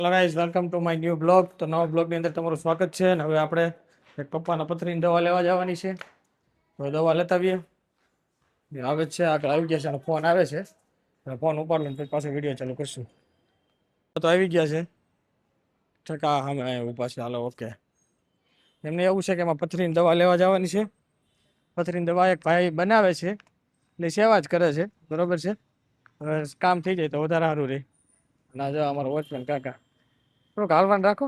Hello guys, welcome to my new blog. તો નવા બ્લોગની અંદર તમારું સ્વાગત છે. અને હવે આપણે એક પપ્પાના પથરીની દવા લેવા જવાની છે. હવે દવા લેતા આવીએ. આવે છે, આગળ આવી ગયા છે અને ફોન આવે છે. ફોન ઉપાડ લઈને પછી પાછો વિડીયો ચાલુ કરશું. તો આવી ગયા છે ઠેકા હા ઊભા છે. હાલો, ઓકે. એમને એવું છે કે એમાં પથરીની દવા લેવા જવાની છે. પથરીની દવા એક ભાઈ બનાવે છે, એટલે સેવા જ કરે છે, બરોબર છે. હવે કામ થઈ જાય તો વધારે સારું રહે. ના જો અમારો વોચમેન કાકા થોડુંક હાલવાન રાખો.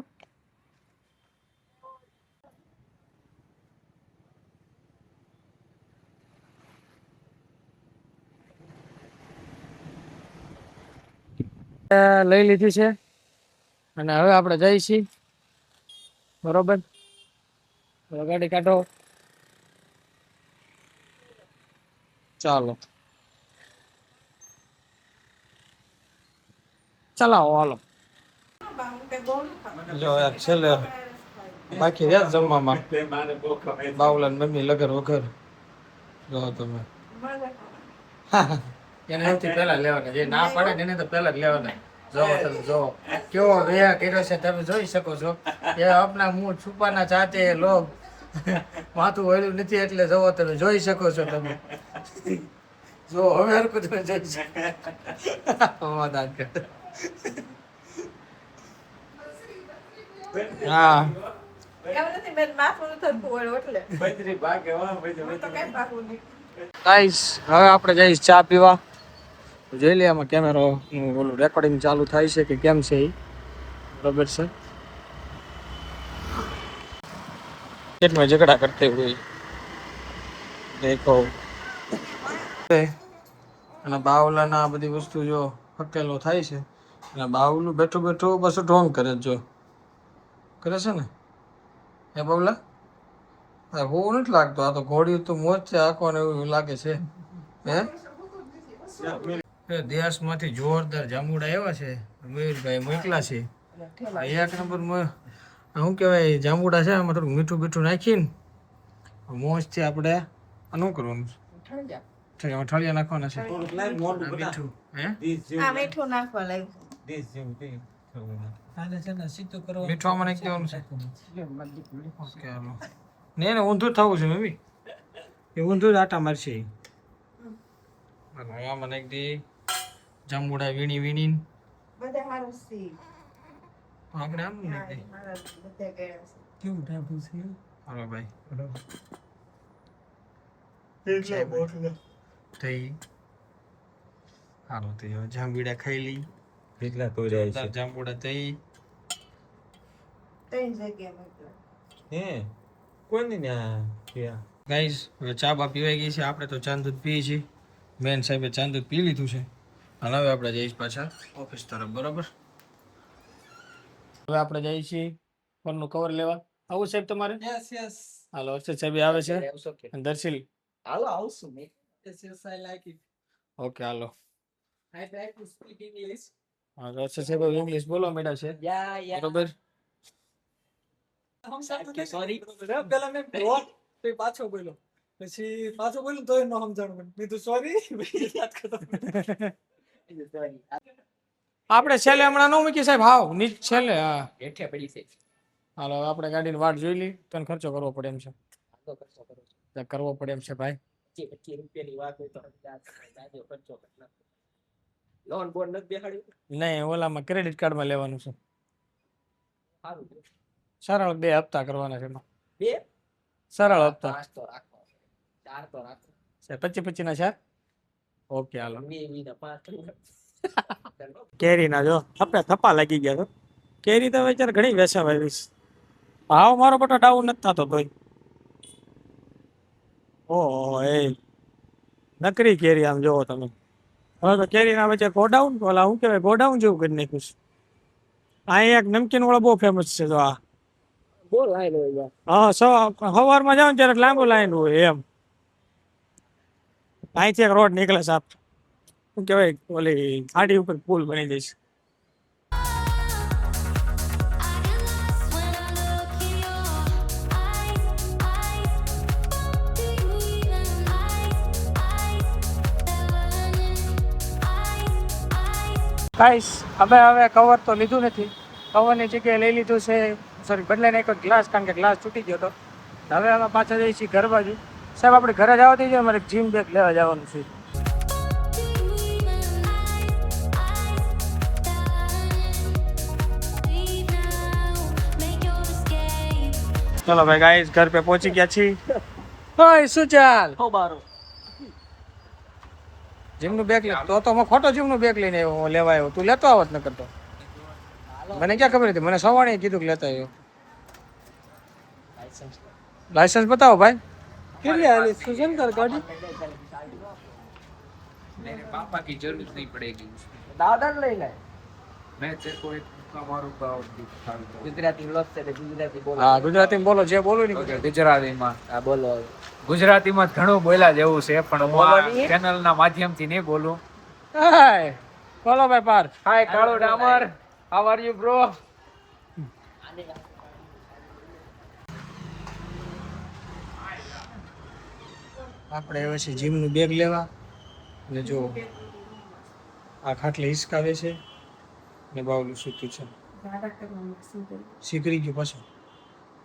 લઈ લીધી છે અને હવે આપણે જઈએ છીએ, બરોબર. ગાડી કાઢો, ચાલો ચલાવો, હાલો. જો યાર છેલ્લે બાકી રહ્યા જમવામાં બાવલા મમ્મી લગર વગર. જો તમે એને સૌથી પહેલા લેવાના, જે ના પડે ને એને તો પહેલા જ લેવાના. જો તમે જો કેવો વેહ કર્યો છે, તમે જોઈ શકો છો. એ આપના મુંહ છુપાના ચાહતે લોગ માથું વળ્યું નથી એટલે જોવો તમે જોઈ શકો છો. તમે જો હવે હરકું તમે જોઈ શકો. હા ગાઈસ, હવે આપણે જઈશ ચા પીવા. જોઈ લે આમાં કેમેરો ઓલું રેકોર્ડિંગ ચાલુ થાય છે કે કેમ છે એ, બરોબર છે. પેટમાં ઝઘડા કરતે હોય દેખો. અને બાવલાના આ બધી વસ્તુ જો હકેલો થાય છે. અને બાવલું બેઠું બેઠું પાછું ઢોંગ કરે જો કરે છે ને એ બાવલા. હું નથી લાગતો, આ તો ઘોડી તો મોજ છે આંખો ને એવું લાગે છે. હે દેશમાંથી જોરદાર જાંબુડા એવા છે, મયુરભાઈ મોકલા છે. એક નંબર શું કહેવાય જાંબુડા છે. આમાં થોડું મીઠું બીઠું નાખીને મોજથી આપણે શું કરવાનું છે, ઠળિયા નાખવાના છે. મીઠું મીઠું નાખવા લાગ્યું. મીઠું આમાં નાખી દેવાનું છે. ને એને ઊંધું થવું છે મમ્મી, એ ઊંધું જ આટા મારશે. આમાં નાખી દઈએ જાંબુડા વીણી વીણી. આપણે આમ નાખી દઈએ. કેવું ટાઈપ છે? હાલો ભાઈ, થઈ હાલો તો જાંબુડા ખાઈ લઈ. કેટલા તો જાંબુડા થઈ હે કોની ગાઈસ. હવે ચા બા પીવાઈ ગઈ છે. આપણે તો ચા દૂધ પીએ છીએ. બેન સાહેબે ચા દૂધ પી લીધું છે. અને હવે આપણે જઈશ પાછા ઓફિસ તરફ, બરોબર. હવે આપણે જઈએ છીએ ફોનનું કવર લેવા. આવું સાહેબ તમારે? Yes yes. હાલો, અર્ષદ સાહેબ આવે છે. દર્શિલ હાલો આવશું. Yes yes I like it. Okay hello. I try to speak English. હા, અર્ષદ સાહેબ ઇંગ્લિશ બોલવા માંડ્યા છે. યા બરોબર. સોરી પેલા મેં બોલ તો પાછો બોલ્યો, પછી પાછો બોલ્યો તોય ન સમજાણું. મેં તો સોરી વાત કરતો. આપણે છેલ્લે હમણાં ન મૂકી સાહેબ, હાવ નીચ છેલ્લે. હા હેઠે પડી છે. હાલો, આપણે ગાડીની વાટ જોઈ લી. તને ખર્ચો કરવો પડે એમ છે. કરવો પડે એમ છે ભાઈ. 25 રૂપિયાની વાત હોય તો ખર્ચો લોન બોન નથી બેહાડ્યું. નહીં, ઓલામાં ક્રેડિટ કાર્ડમાં લેવાનું છે. સારું, સરળ 2 હપ્તા કરવાના છે એમાં. 2 સરળ હપ્તા. 5 તો રાખો, 4 તો રાખો. 25 ના 4. ઓકે હાલો. 2 ના 5. કેરી ના જો આપણે થપ્પા લાગી ગયા. તો કેરી તો અત્યારે ઘણી વેચાવા આવી છે. ભાવ મારો બટો ડાઉન નથી થતો તોય. ઓહો એ નકરી કેરી આમ જોવો તમે. હવે તો કેરી ના વચ્ચે ગોડાઉન, ઓલા શું કહેવાય ગોડાઉન જેવું કરી નાખ્યું છે. અહીં એક નમકીન વાળો બહુ ફેમસ છે. જો આ બહુ લાઈન હોય. હા, સવારમાં જાવ ત્યારે લાંબુ લાઈન હોય એમ. અહીંથી એક રોડ નીકળે છે. શું કહેવાય ઓલી ગાડી ઉપર પુલ બની જઈશ. ગાઈસ, હવે કવર તો લીધું નથી. કવરની જગ્યાએ લઈ લીધું છે, સોરી બદલાઈ નાખ્યો ગ્લાસ, કારણ કે ગ્લાસ તૂટી ગયો હતો. હવે અમે પાછા જઈએ છીએ ઘર બાજુ. સાહેબ આપણે ઘરે જવા દઈએ, અમારે જીમ બેગ લેવા જવાનું છે. ચલો ભાઈ ગાઈસ, ઘર पे પહોંચી ગયા છીએ. ઓય શું ચાલ? હો બારો. જીમનું બેગ લે તો મેં ખોટો જીમનું બેગ લઈને આવ્યો, હું લેવા આવ્યો. તું લેતો આવત ન કરતો. મને ક્યાં ખબર હતી? મને સવાણે કીધું કે લેતા આવ્યો. लाइसेंस बताओ भाई. कितनी सुजन कर गाड़ी मेरे पापा की जरूरत नहीं पड़ेगी उसमें। दादा ले ले मैं तेरे को एक તમારું ભાવ दिखाऊंगा। गुजराती लोग से गुजराती बोलो હા ગુજરાતીમાં બોલો, જે બોલું ને. ઓકે, ગુજરાતીમાં हां बोलो ગુજરાતીમાં ઘણું બોલ્યા જેવું છે, પણ હું બોલો આ નહીં. ચેનલના માધ્યમથી નહીં બોલું. હાય બોલો ભાઈ પાર. હાય કાળો ડામર, હાઉ આર યુ બ્રો? આપણે હવે છે જીમનું બેગ લેવા. અને જો આ ખાટલે હિસકાવે છે ને બાવલું સૂતું છે. શીખરી ગયું પાછું.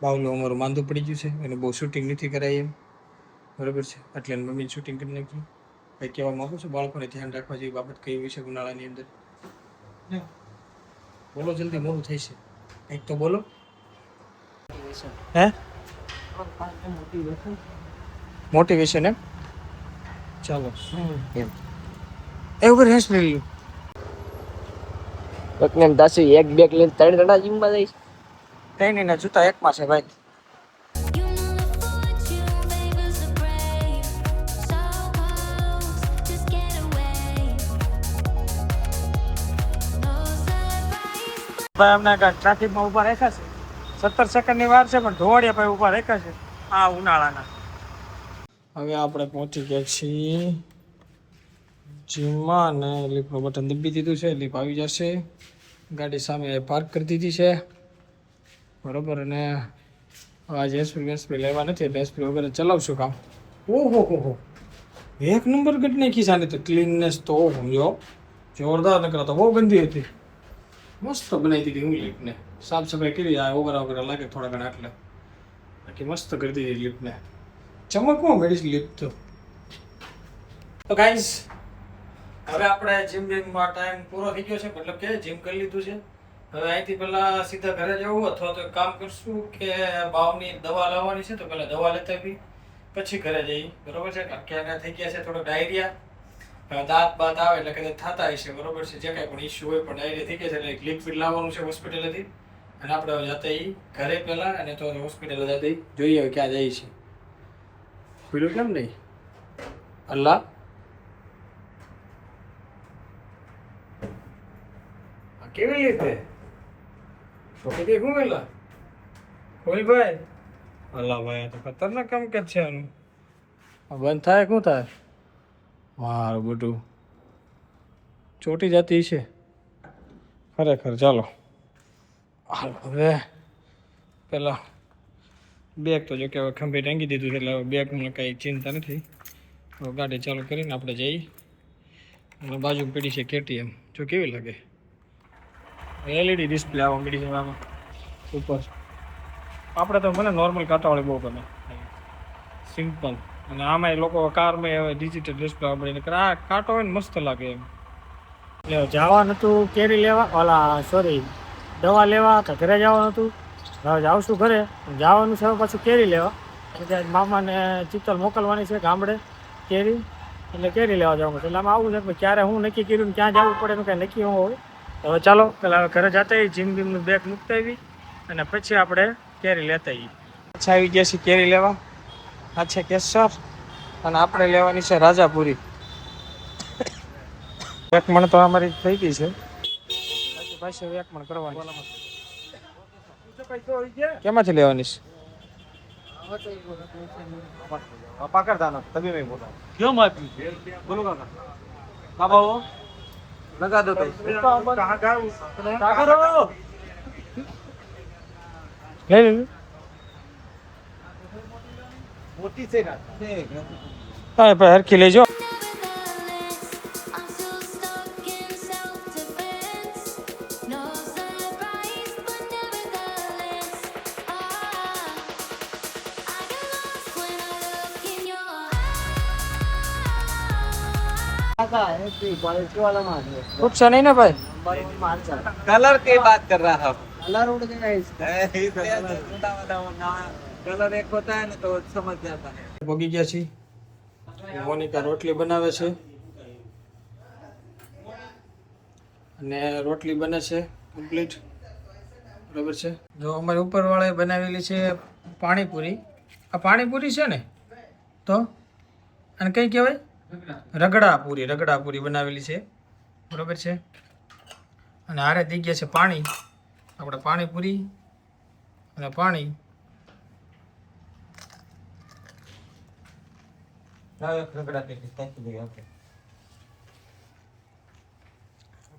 બાવલું અમારું માંદું પડી ગયું છે, એને બહુ શૂટિંગ નથી કરાય એમ, બરાબર છે. એટલે મમ્મી શૂટિંગ કરી નાખ્યું. કંઈ કહેવા માગું છું, બાળકોને ધ્યાન રાખવા જેવી બાબત કઈ વિશે ઉનાળાની અંદર? બોલો જલ્દી, મોડું થઈ છે. કંઈક તો બોલો. હે મોટિવેશન એમ? ચાલો એમ એવું રેસ લઈ લ્યો. એકને દાસુ એક બેગ લઈને ત્રણ જણા જીમ માં જઈશ. ત્રણેયના જૂતા એકમાં છે ભાઈ. ભાઈ અમને ટ્રાફિકમાં ઊભા રાખ્યા છે. 17 સેકન્ડની વાર છે, પણ ધોવાડિયા ભાઈ ઊભા રાખ્યા છે આ ઉનાળાના. હવે આપણે પહોંચી ગયા છીએ જીમમાં, અને લિફ્ટનું બટન દબી દીધું છે. લિફ્ટ આવી જશે. ગાડી સામે પાર્ક કરી દીધી છે, બરોબર. અને આજે એસપી લેવા નથી, એટલે એસપી વગેરે ચલાવશું કામ. ઓહો હો, એક નંબર ગટ નાખી સાને તો. ક્લીનનેસ તો સમજો જોરદાર. નકરા તો બહુ ગંદી હતી. મસ્ત બનાવી દીધી હું લિફ્ટને. સાફ સફાઈ કરી, આ ઓગરા વગેરે લાગે થોડા ઘણા, એટલે બાકી મસ્ત કરી દીધી લિફ્ટને. ચમકવા મળી છે લિફ્ટ તો ગાઈસ. હવે આપણે જીમમાં ટાઈમ પૂરો થઈ ગયો છે, મતલબ કે જીમ કરી લીધું છે. હવે અહીંથી પહેલાં સીધા ઘરે જવું, અથવા તો એક કામ કરશું કે બાવની દવા લાવવાની છે, તો પહેલાં દવા લેતા આવી પછી ઘરે જઈ, બરોબર છે. કારણ કે એને થઈ ગયા છે થોડો ડાયરિયા, દાંત બાત આવે એટલે કદાચ થતા હશે, બરોબર છે. જે કાંઈ પણ ઇસ્યુ હોય, પણ ડાયરિયા થઈ ગયા છે એટલે એક લિક્વિડ લાવવાનું છે હોસ્પિટલેથી. અને આપણે જતા ઘરે પહેલાં, અને તો હોસ્પિટલ જતા જોઈએ ક્યાં જઈએ છીએ. ખુલ્લું કેમ નહીં? અલ્લાહ કેવી રીતે શું પેલા ખોલ ભાઈ? અલ્લાહ ભાઈ, તો ખતરનાક કામ કે છે આનું. બંધ થાય શું થાય? મારું બધું ચોટી જતી છે ખરેખર. ચાલો હવે પેલા બેગ તો જો કે હવે ખંભે ટાંગી દીધું છે, એટલે હવે બેગમાં કાંઈ ચિંતા નથી. હવે ગાડી ચાલુ કરીને આપણે જઈએ. અને બાજુ પડી છે KTM, જો કેવી લાગે. LED ડિસ્પ્લે આવવા મળી છે આમાં ઉપર. આપણે તો મને નોર્મલ કાંટાવાળી બહુ ગમે, સિમ્પલ. અને આમાં લોકો કારમાં હવે ડિજિટલ ડિસ્પ્લે આવવા મળી. આ કાંટો હોય ને મસ્ત લાગે એમ. એટલે જવાનું હતું કેરી લેવા, ઓલા સોરી દવા લેવા, તો ઘરે જવાનું હતું. હવે જાઉં ઘરે, જવાનું છે પાછું કેરી લેવા. એટલે મામાને ચિત્તલ મોકલવાની છે ગામડે કેરી, એટલે કેરી લેવા જવાનું છે. એટલે આમાં આવું છે કે ક્યારે હું નક્કી કર્યું ને ક્યાં જવું પડે એનું કાંઈ નક્કી હું હોય. હવે ચાલો પેલા ઘરે જતા જીમ બીમનું બેગ મૂકતા આવી, અને પછી આપણે કેરી લેતા આવીએ. પાછા આવી ગયા છીએ કેરી લેવા. આ છે કેસર, અને આપણે લેવાની છે રાજાપુરી. એક મણ તો અમારી થઈ ગઈ છે, બાકી પાછી એક મણ કરવાની. કેમાંથી લેવાની છે? पकड़ता तभी मैं बोला क्यों मत बोलो काका कब आओ लगा दो तो कहां करो ले ले मोटी से ना હા ભાઈ હરખી લેજો. પૂછશે નહીં ને ભાઈ? कलर की बात कर रहा हूँ कलर एक होता है ना तो समझ जाता है ભોગી ગયા છીએ. મોનિકા રોટલી બનાવે છે અને રોટલી બને છે કમ્પ્લીટ. બરોબર છે. જો અમારી ઉપરવાળાએ બનાવેલી છે પાણીપુરી. આ પાણીપુરી છે ને? તો અને કઈ કહેવાય? રગડાપુરી બનાવેલી છે. બરોબર છે. અને હારે થઈ ગયા છે પાણી. આપણે પાણીપુરી અને પાણી.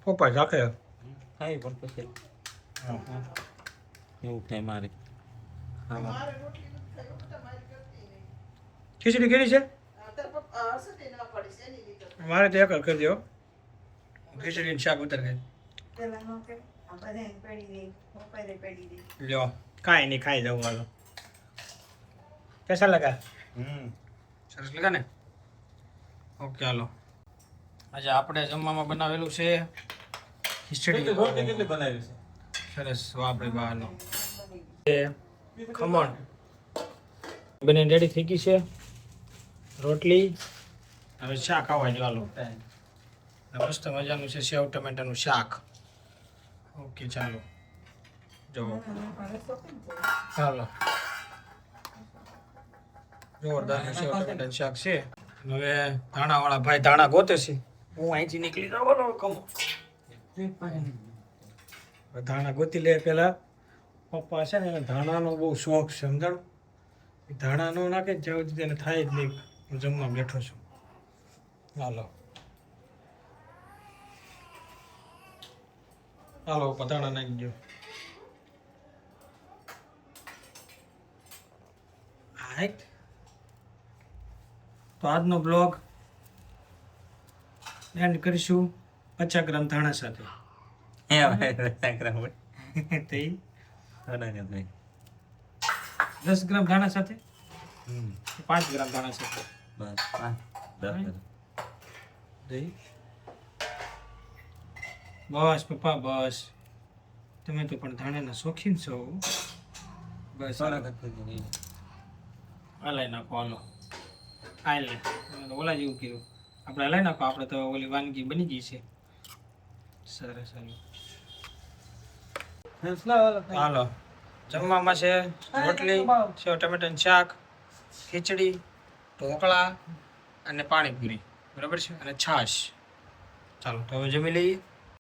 પપ્પા રાખે એવું થાય મારે ખીચડી કરી છે મારે તો એક જ કરી દો. ખીચડી ને શાક ઉતર ગઈ. લ્યો કાંઈ નહીં ખાઈ જાઉં હાલો. કેસા લગા? સરસ લગા ને? ઓકે હાલો. આજે આપણે જમવામાં બનાવેલું છે ખીચડી. કેટલી બનાવી છે સરસ વાપરે બહારનો ખમણ બને રેડી થઈ ગઈ છે. રોટલી હવે શાક આવવા જો હાલો. મસ્ત મજાનું છે સેવ ટમેટાનું શાક. ઓકે ચાલો જો ચાલો જોરદાર સેવ ટમેટાનું શાક છે. હવે ધાણાવાળા ભાઈ ધાણા ગોતે છે. હું અહીંથી નીકળી જાવ બોલો કમો. ધાણા ગોતી લે પેલા. પપ્પા છે ને એને ધાણાનો બહુ શોખ છે સમજાણું. ધાણા ન નાખે જ્યાં સુધી એને થાય જ નહીં. હું જમવા બેઠો છું. હાલો હાલો પધાણા નાખી દો. હાઈટ તો આજનો બ્લોગ એન્ડ કરીશું 50 ગ્રામ ધાણા સાથે. તે 10 ગ્રામ ધાણા સાથે 5 ગ્રામ ધાણા સાથે દહીં. બસ પપ્પા બસ. તમે તો પણ ધાણાના શોખીન છો. બસ હલાઈ નાખો હાલો. ખાઈ લે. ઓલા જેવું કીધું આપણે હલાઈ નાખો. આપણે તો ઓલી વાનગી બની ગઈ છે. સરસ હાલો. જમવામાં છે રોટલી સેવ ટમેટાનું શાક ખીચડી ઢોકળા અને પાણીપુરી. બરાબર છે અને છાશ. ચાલો તો હવે જમી લઈએ.